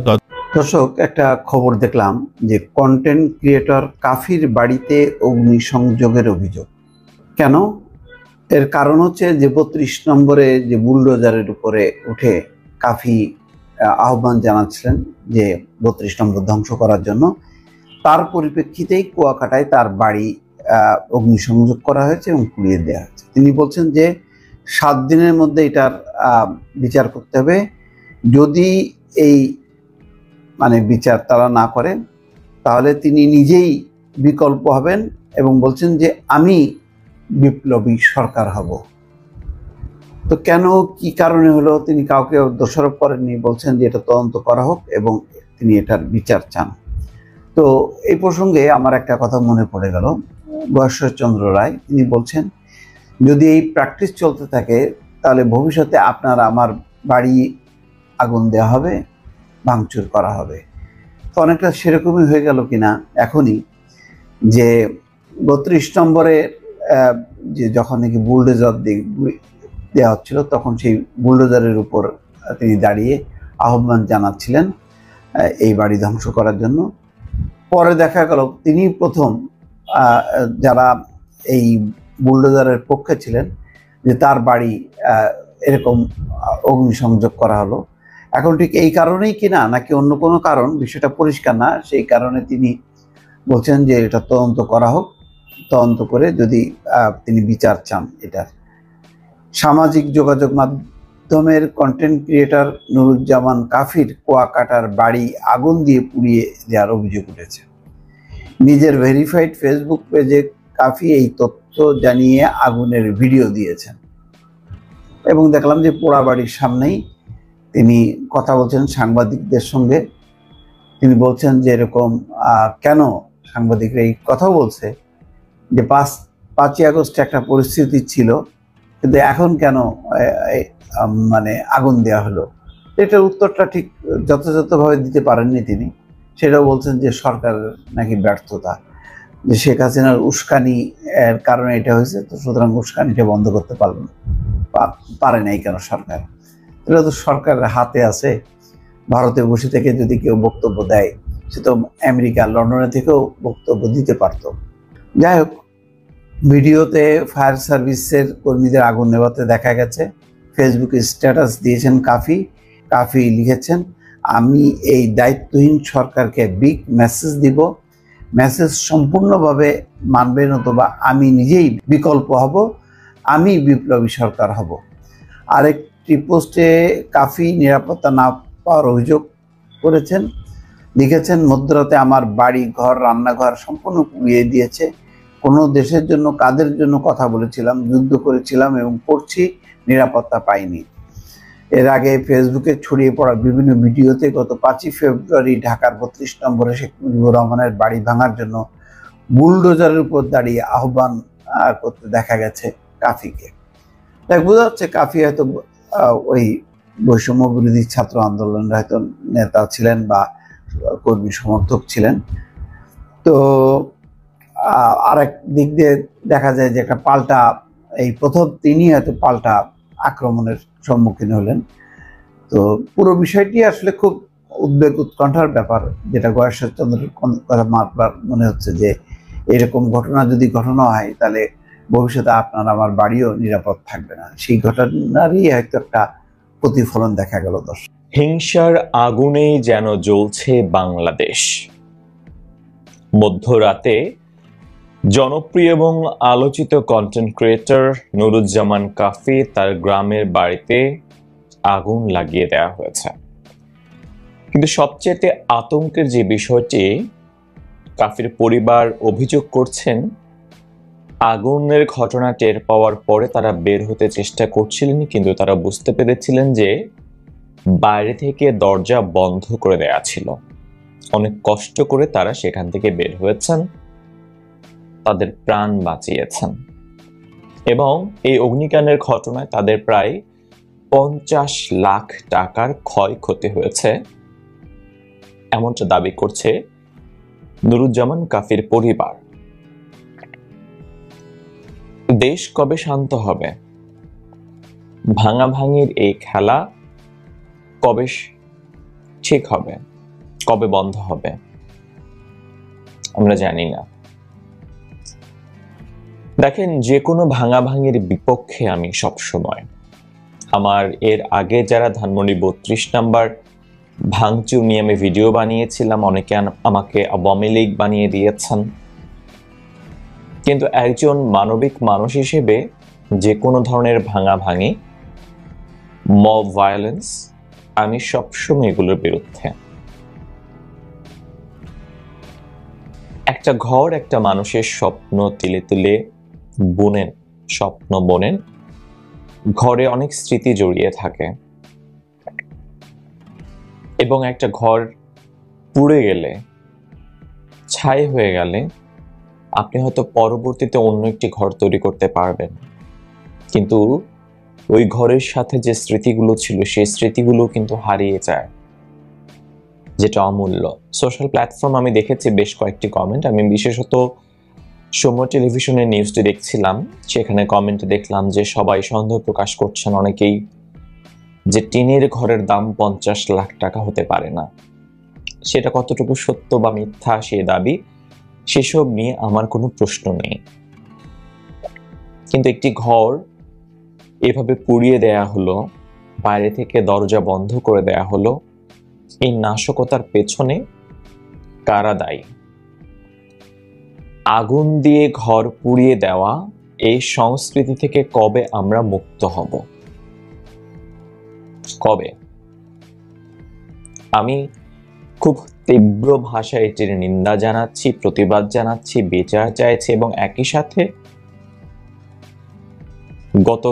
দর্শক, একটা খবর দেখলাম যে কন্টেন্ট ক্রিয়েটর কাফির বাড়িতে অগ্নিসংযোগের অভিযোগ। কেন? এর কারণ হচ্ছে যে 32 নম্বরে যে বুলডোজারের উপরে উঠে কাফি আহ্বান জানাচ্ছিলেন যে 32 নম্বর ধ্বংস করার জন্য, তার পরিপ্রেক্ষিতেই কুয়াকাটায় তার বাড়ি অগ্নিসংযোগ করা হয়েছে এবং পুড়িয়ে দেওয়া হয়েছে। তিনি বলছেন যে 7 দিনের মধ্যে এটার বিচার করতে হবে। যদি এই বিচার তারা না করে, তাহলে তিনি নিজেই বিকল্প হবেন এবং বলছেন যে আমি বিপ্লবী সরকার হব। তো কেন, কি কারণে হলো, তিনি কাউকে দোষারোপ করেননি, বলছেন যে এটা তদন্ত করা হোক এবং তিনি এটার বিচার চান। তো এই প্রসঙ্গে আমার একটা কথা মনে পড়ে গেল। গয়েশ্বরচন্দ্র রায়, তিনি বলছেন যদি এই প্র্যাকটিস চলতে থাকে তাহলে ভবিষ্যতে আপনার আমার বাড়ি আগুন দেওয়া হবে, ভাঙচুর করা হবে। তো অনেকটা সেরকমই হয়ে গেল কিনা এখনই, যে 32 নম্বরে যে যখন নাকি বুলডোজার দেওয়া হচ্ছিল তখন সেই বুলডোজারের উপর তিনি দাঁড়িয়ে আহ্বান জানাচ্ছিলেন এই বাড়ি ধ্বংস করার জন্য। পরে দেখা গেল তিনি প্রথম যারা এই বুলডোজারের পক্ষে ছিলেন যে তার বাড়ি এরকম অগ্নিসংযোগ করা হলো। এখন ঠিক এই কারণেই কিনা নাকি অন্য কোনো কারণ বিষয়টা পরিষ্কার না, সেই কারণে তিনি বলছেন যে এটা তদন্ত করা হোক, তদন্ত করে যদি তিনি বিচার চান এটার। সামাজিক যোগাযোগ মাধ্যমের কন্টেন্ট ক্রিয়েটর নুরুজ্জামান কাফির কুয়াকাটার বাড়ি আগুন দিয়ে পুড়িয়ে দেওয়ার অভিযোগ উঠেছে। নিজের ভেরিফাইড ফেসবুক পেজে কাফি এই তথ্য জানিয়ে আগুনের ভিডিও দিয়েছেন এবং দেখলাম যে পোড়া বাড়ির সামনেই তিনি কথা বলছেন সাংবাদিকদের সঙ্গে। তিনি বলছেন যে এরকম কেন সাংবাদিকরা এই কথাও বলছে যে 5ই আগস্ট একটা পরিস্থিতি ছিল, কিন্তু এখন কেন মানে আগুন দেওয়া হলো। এটার উত্তরটা ঠিক যথাযথভাবে দিতে পারেননি তিনি। সেটাও বলছেন যে সরকারের নাকি ব্যর্থতা, যে শেখ হাসিনার উস্কানি এর কারণে এটা হয়েছে, তো সুতরাং উস্কানিটা বন্ধ করতে পারে নাই কেন সরকার। এটা তো সরকারের হাতে আছে। ভারতে বসে থেকে যদি কেউ বক্তব্য দেয়, সে তো আমেরিকা লন্ডনে থেকেও বক্তব্য দিতে পারত। যাই হোক, ভিডিওতে ফায়ার সার্ভিসের কর্মীদের আগুন নেভাতে দেখা গেছে। ফেসবুকে স্ট্যাটাস দিয়েছেন কাফি লিখেছেন, আমি এই দায়িত্বহীন সরকারকে বিগ মেসেজ দিব, মেসেজ সম্পূর্ণভাবে মানবেন অথবা আমি নিজেই বিকল্প হব, আমি বিপ্লবী সরকার হব। আরেকটি পোস্টে কাফি নিরাপত্তা না পাওয়ার অভিযোগ করেছেন, লিখেছেন মধ্যরাতে আমার বাড়ি ঘর রান্নাঘর সম্পূর্ণ পুড়িয়ে দিয়েছে। কোনো দেশের জন্য কাদের জন্য কথা বলেছিলাম, যুদ্ধ করেছিলাম এবং করছি, নিরাপত্তা পাইনি। এর আগে ফেসবুকে ছড়িয়ে পড়া বিভিন্ন ভিডিওতে গত 5ই ফেব্রুয়ারি ঢাকার 32 নম্বরে শেখ মুজিবুর রহমানের বাড়ি ভাঙার জন্য বুলডোজারের উপর দাঁড়িয়ে আহ্বান করতে দেখা গেছে কাফিকে। তাই বোঝা যাচ্ছে কাফি হয়তো ওই বৈষম্য বিরোধী ছাত্র আন্দোলনের হয়তো নেতা ছিলেন বা কর্মী সমর্থক ছিলেন। তো আরেক দিক দিয়ে দেখা যায় যে একটা পাল্টা, এই প্রথম তিনি হয়তো পাল্টা আক্রমণের সম্মুখীন হলেন। তো পুরো বিষয়টি আসলে খুব উদ্বেগ উৎকণ্ঠার ব্যাপার, যেটা গয়েশ্বরচন্দ্রের কথা মারবার মনে হচ্ছে যে এরকম ঘটনা যদি ঘটনা হয় তাহলে ভবিষ্যতে আপনার আমার বাড়িও নিরাপদ থাকবে না। সেই ঘটনারই হয়তো একটা প্রতিফলন দেখা গেল। দর্শক,
হিংসার আগুনেই যেন জ্বলছে বাংলাদেশ। মধ্যরাতে জনপ্রিয় এবং আলোচিত কন্টেন্ট ক্রিয়েটর নুরুজ্জামান কাফি তার গ্রামের বাড়িতে আগুন লাগিয়ে দেওয়া হয়েছে। কিন্তু সবচেয়ে আতঙ্কের যে বিষয়টি, কাফির পরিবার অভিযোগ করছেন আগুনের ঘটনা টের পাওয়ার পরে তারা বের হতে চেষ্টা করছিলেন, কিন্তু তারা বুঝতে পেরেছিলেন যে বাইরে থেকে দরজা বন্ধ করে দেয়া ছিল। অনেক কষ্ট করে তারা সেখান থেকে বের হয়েছেন, তাদের প্রাণ বাঁচিয়েছেন এবং এই অগ্নিকাণ্ডের ঘটনায় তাদের প্রায় 50 লাখ টাকার ক্ষয়ক্ষতি হয়েছে, এমনটা দাবি করছে নুরুজ্জামান কাফির পরিবার। দেশ কবে শান্ত হবে? ভাঙাভাঙির এই খেলা কবে ঠিক হবে, কবে বন্ধ হবে আমরা জানি না। দেখেন, যে কোনো ভাঙাভাঙির বিপক্ষে আমি সবসময়। আমার এর আগে যারা ধানমন্ডি 32 নাম্বার ভাঙচুর নিয়ে আমি ভিডিও বানিয়েছিলাম, অনেকে আমাকে আওয়ামী লীগ বানিয়ে দিয়েছেন, কিন্তু একজন মানবিক মানুষ হিসেবে যে কোনো ধরনের ভাঙাভাঙি, মব ভায়োলেন্স, আমি সবসময় এগুলোর বিরুদ্ধে। একটা ঘর একটা মানুষের স্বপ্ন তিলে তিলে বুনেন, স্বপ্ন বোনেন, ঘরে অনেক স্মৃতি জড়িয়ে থাকে এবং একটা ঘর পুড়ে গেলে, ছাই হয়ে গেলে আপনি হয়তো পরবর্তীতে অন্য একটি ঘর তৈরি করতে পারবেন, কিন্তু ওই ঘরের সাথে যে স্মৃতিগুলো ছিল সেই স্মৃতিগুলো কিন্তু হারিয়ে যায়, যেটা অমূল্য। সোশ্যাল প্ল্যাটফর্ম আমি দেখেছি বেশ কয়েকটি কমেন্ট, আমি বিশেষত সময় টেলিভিশনের নিউজটি দেখছিলাম, সেখানে কমেন্টে দেখলাম যে সবাই সন্দেহ প্রকাশ করছেন অনেকেই যে টিনের ঘরের দাম 50 লাখ টাকা হতে পারে না। সেটা কতটুকু সত্য বা মিথ্যা সে দাবি, সেসব নিয়ে আমার কোনো প্রশ্ন নেই, কিন্তু একটি ঘর এভাবে পুড়িয়ে দেয়া হলো, বাইরে থেকে দরজা বন্ধ করে দেয়া হলো, এই নাশকতার পেছনে কারা দায়ী? আগুন দিয়ে ঘর পুড়িয়ে দেওয়া এই সংস্কৃতি থেকে কবে আমরা মুক্ত হব? কবে? আমি খুব তীব্র ভাষায় এটির নিন্দা জানাচ্ছি, প্রতিবাদ জানাচ্ছি, বিচার চাইছি, এবং একই সাথে গত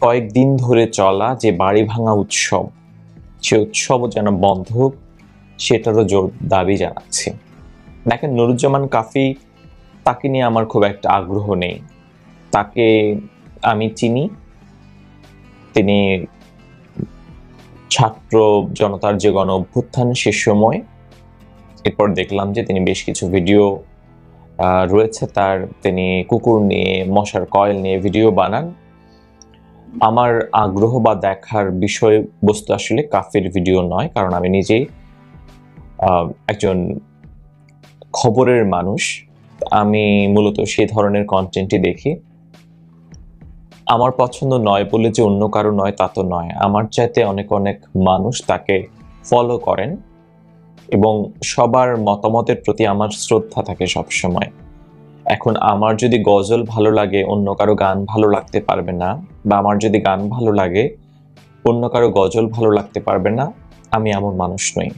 কয়েকদিন ধরে চলা যে বাড়ি ভাঙা উৎসব, সে উৎসবও যেন বন্ধ হোক, সেটারও জোর দাবি জানাচ্ছি। দেখেন, নুরুজ্জামান কাফি, তাকে নিয়ে আমার খুব একটা আগ্রহ নেই। তাকে আমি চিনি, তিনি ছাত্র জনতার যে গণ অভ্যুত্থান সে সময়, এরপর দেখলাম যে তিনি বেশ কিছু ভিডিও রয়েছে তার, তিনি কুকুর নিয়ে, মশার কয়েল নিয়ে ভিডিও বানান। আমার আগ্রহ বা দেখার বিষয়বস্তু আসলে কাফির ভিডিও নয়, কারণ আমি নিজেই একজন খবরের মানুষ, আমি মূলত সেই ধরনের কন্টেন্টই দেখি। আমার পছন্দ নয় বলে যে অন্য কারো নয় তা তো নয়, আমার চাইতে অনেক অনেক মানুষ তাকে ফলো করেন এবং সবার মতামতের প্রতি আমার শ্রদ্ধা থাকে সবসময়। এখন আমার যদি গজল ভালো লাগে, অন্য কারো গান ভালো লাগতে পারবে না, বা আমার যদি গান ভালো লাগে, অন্য কারো গজল ভালো লাগতে পারবে না, আমি এমন মানুষ নই।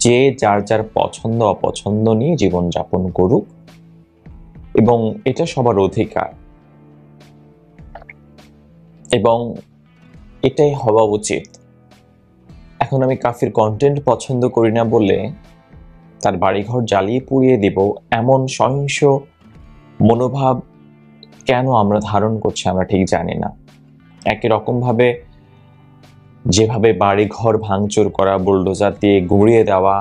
যে যার যার পছন্দ অপছন্দ নিয়ে জীবনযাপন করুক, এবং এটা সবার অধিকার, এবং এটাই হওয়া উচিত। এখন আমি কাফির কন্টেন্ট পছন্দ করি না বলে তার বাড়িঘর জ্বালিয়ে পুড়িয়ে দিব, এমন সহিংস মনোভাব কেন আমরা ধারণ করছি আমরা ঠিক জানি না। একই রকম ভাবে যেভাবে বাড়িঘর ভাঙচুর করা, বুলডোজার দিয়ে গুঁড়িয়ে দেওয়া,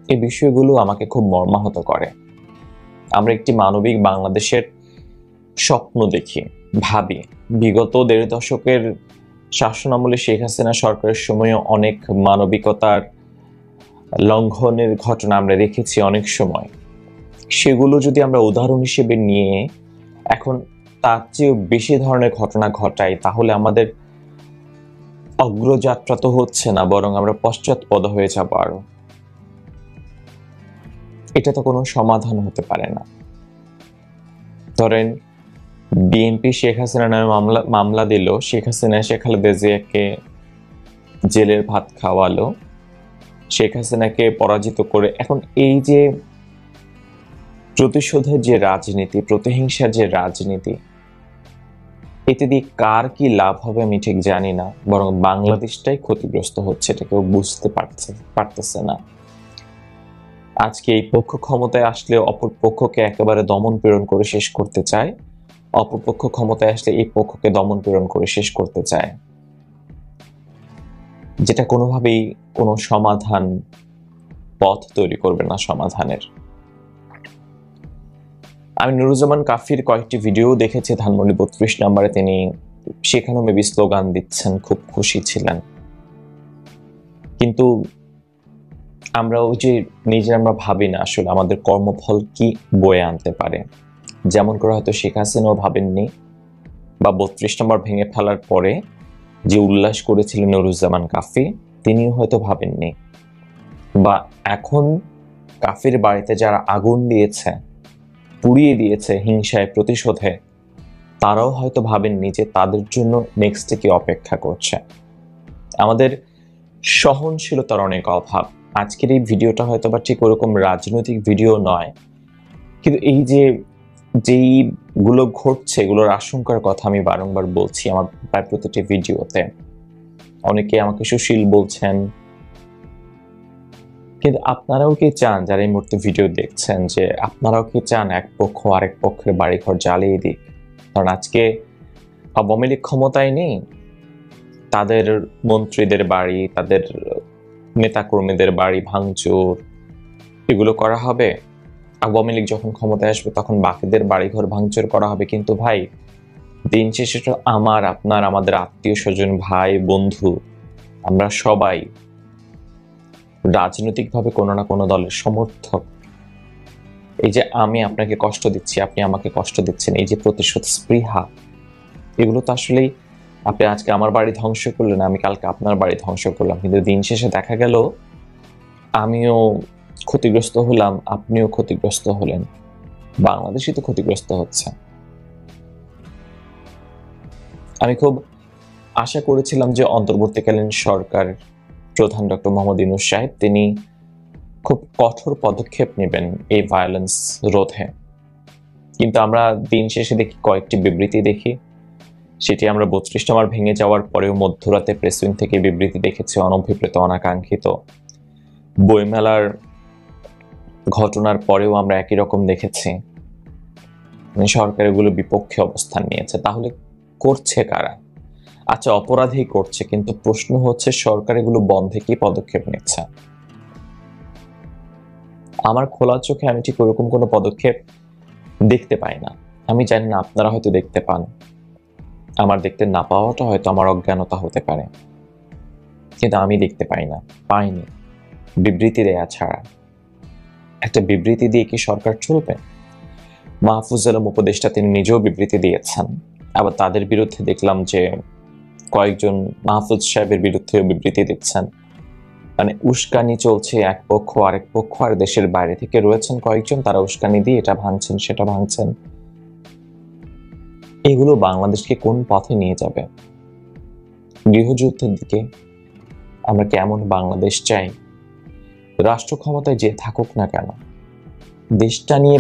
এই বিষয়গুলো আমাকে খুব মর্মাহত করে। আমরা একটি মানবিক বাংলাদেশের স্বপ্ন দেখি, ভাবি। বিগত 1.5 দশকের শাসনামলে শেখ হাসিনা সরকারের সময়ে অনেক মানবিকতার লঙ্ঘনের ঘটনা আমরা দেখেছি অনেক সময়। সেগুলো যদি আমরা উদাহরণ হিসেবে নিয়ে এখন তার চেয়েও বেশি ধরনের ঘটনা ঘটাই, তাহলে আমাদের অগ্রযাত্রা তো হচ্ছে না, বরং আমরা পশ্চাৎপদ হয়ে যাব আরো। এটা তো কোনো সমাধান হতে পারে না। ধরেন বিএনপি শেখ হাসিনা নামে মামলা দিল, শেখ হাসিনা শেখ খালেদা জিয়াকে জেলের ভাত খাওয়ালো, শেখ হাসিনাকে পরাজিত করে এখন এই যে প্রতিশোধের যে রাজনীতি, প্রতিহিংসার যে রাজনীতি, এতে দিয়ে কার কি লাভ হবে আমি ঠিক জানি না, বরং বাংলাদেশটাই ক্ষতিগ্রস্ত হচ্ছে, এটা কেউ বুঝতে পারতেছে না। আজকে এই পক্ষ ক্ষমতায় আসলে অপর পক্ষকে একেবারে দমন পীড়ন করে শেষ করতে চায়, অপরপক্ষ ক্ষমতায় আসলে এই পক্ষকে দমন পীড়ন করে শেষ করতে চায়, যেটা কোনোভাবেই কোনো সমাধান পথ তৈরি করবে না সমাধানের। আমি নুরুজ্জামান কাফির কয়েকটি ভিডিও দেখেছি ধানমন্ডি 32 নম্বরে, তিনি সেখানেও মেবি স্লোগান দিচ্ছেন, খুব খুশি ছিলেন। কিন্তু আমরা ওই যে নিজে আমরা ভাবি না আসলে আমাদের কর্মফল কি বয়ে আনতে পারে। যেমন করে হয়তো শেখ হাসিনাও ভাবেননি, বা 32 নম্বর ভেঙে ফেলার পরে যে উল্লাস করেছিলেন নুরুজ্জামান কাফি, তিনিও হয়তো ভাবেননি, বা এখন কাফির বাড়িতে যারা আগুন দিয়েছে, পুড়িয়ে দিয়েছে হিংসায় প্রতিশোধে, তারাও হয়তো ভাবেননি যে তাদের জন্য নেক্সটে কি অপেক্ষা করছে। আমাদের সহনশীলতার অনেক অভাব। আজকের এই ভিডিওটা হয়তো বা ঠিক ওরকম রাজনৈতিক ভিডিও নয়, কিন্তু এই যে যেইগুলো ঘটছে এগুলোর আশঙ্কার কথা আমি বারংবার বলছি আমার প্রায় প্রতিটি ভিডিওতে। অনেকে আমাকে সুশীল বলছেন, কিন্তু আপনারাও কি চান, যারা এই মুহূর্তে ভিডিও দেখছেন, যে আপনারাও কি চান এক পক্ষ আরেক পক্ষের বাড়িঘর জ্বালিয়ে দিক? কারণ আজকে আওয়ামী লীগ ক্ষমতায় নেই, তাদের মন্ত্রীদের বাড়ি, তাদের নেতাকর্মীদের বাড়ি ভাঙচুর এগুলো করা হবে। আওয়ামী লীগ যখন ক্ষমতায় আসবে তখন বাকিদের বাড়িঘর ভাঙচুর করা হবে। কিন্তু ভাই, দিন শেষে তো আমার, আপনার, আমাদের আত্মীয় স্বজন, ভাই বন্ধু, আমরা সবাই রাজনৈতিকভাবে কোনো না কোনো দলের সমর্থক। এই যে আমি আপনাকে কষ্ট দিচ্ছি, আপনি আমাকে কষ্ট দিচ্ছেন, এই যে প্রতিশোধ স্পৃহা, এগুলো তো আসলেই, আপনি আজকে আমার বাড়ি ধ্বংস করলেন, আমি কালকে আপনার বাড়ি ধ্বংস করলাম, কিন্তু দিন শেষে দেখা গেল আমিও ক্ষতিগ্রস্ত হলাম, আপনিও ক্ষতিগ্রস্ত হলেন, বাংলাদেশই তো ক্ষতিগ্রস্ত হচ্ছে। আমি খুব আশা করেছিলাম যে অন্তর্বর্তীকালীন সরকার প্রধান ডক্টর মোহাম্মদ ইউনূস সাহেব তিনি খুব কঠোর পদক্ষেপ নেবেন এই ভায়োলেন্স রোধে, কিন্তু আমরা দিন শেষে দেখি কয়েকটি বিবৃতি দেখি। সেটি আমরা 32 নম্বর ভেঙে যাওয়ার পরেও মধ্যরাতে প্রেসউইং থেকে বিবৃতি দেখেছি, অনভিপ্রেত, অনাকাঙ্ক্ষিত। বইমেলার ঘটনার পরেও আমরা একই রকম দেখেছি, সরকার এগুলো বিপক্ষে অবস্থান নিয়েছে। তাহলে করছে কারা? আচ্ছা, অপরাধী করছে, কিন্তু প্রশ্ন হচ্ছে সরকার এগুলো বন্ধে কি পদক্ষেপ নিচ্ছে? আমার খোলা চোখে আমি ঠিক ওরকম কোনো পদক্ষেপ দেখতে পাই না। আমি জানি না আপনারা হয়তো দেখতে পান, আমার দেখতে না পাওয়াটা হয়তো আমার অজ্ঞানতা হতে পারে, কিন্তু আমি দেখতে পাই না, পাইনি। বিবৃতি দেয়া ছাড়া, একটা বিবৃতি দিয়ে কি সরকার চলবে? মাহফুজ আলম উপদেষ্টা তিনি নিজেও বিবৃতি দিয়েছেন, আবার তাদের বিরুদ্ধে দেখলাম যে কয়েকজন মাহফুজ সাহেবের বিরুদ্ধেও বিবৃতি দিচ্ছেন। মানে উস্কানি চলছে, এক পক্ষ আরেক পক্ষ, আর দেশের বাইরে থেকে রয়েছেন কয়েকজন, তারা উস্কানি দিয়ে এটা ভাঙছেন সেটা ভাঙছেন। এগুলো বাংলাদেশকে কোন পথে নিয়ে যাবে? গৃহযুদ্ধের দিকে? আমরা কেমন বাংলাদেশ চাই? রাষ্ট্র ক্ষমতায় যে থাকুক না কেন, দেশটা নিয়ে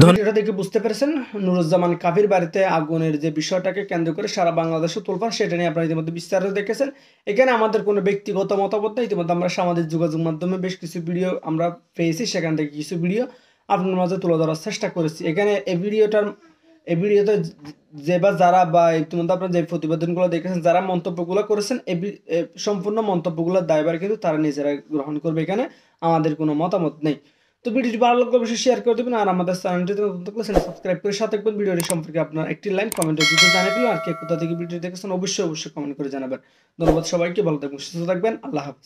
ভিডিওটা দেখে বুঝতে পেরেছেন নুরুজ্জামান কাফির বাড়িতে আগুনের যে বিষয়টাকে কেন্দ্র করে সারা বাংলাদেশে তোলপাড়, সেটা নিয়ে আপনারা ইতিমধ্যে বিস্তারিত দেখেছেন। এখানে আমাদের কোনো ব্যক্তিগত মতামত নেই। ইতিমধ্যে আমরা সামাজিক যোগাযোগ মাধ্যমে বেশ কিছু ভিডিও আমরা পেয়েছি, সেখান থেকে কিছু ভিডিও আপনার মাঝে তুলে ধরার চেষ্টা করেছি। এখানে এই ভিডিওতে যে বা যারা বা ইতিমধ্যে আপনারা যে প্রতিবেদনগুলো দেখেছেন, যারা মন্তব্যগুলো করেছেন, সম্পূর্ণ মন্তব্যগুলোর দায়ভার কিন্তু তারা নিজেরা গ্রহণ করবে। এখানে আমাদের কোনো মতামত নেই। তো ভিডিওটি ভালো লাগলে অবশ্যই শেয়ার করে দেবেন, আর আমাদের চ্যানেলটিতে নতুন থাকলে সাবস্ক্রাইব করে সাথে থাকবেন। ভিডিওটি সম্পর্কে আপনার একটি লাইন কমেন্টে যদি জানাবেন, আর কে কোথা থেকে ভিডিও দেখেছেন অবশ্যই কমেন্ট করে জানাবেন। ধন্যবাদ সবাইকে, ভালো থাকবেন, সুস্থ থাকবেন, আল্লাহ হাফেজ।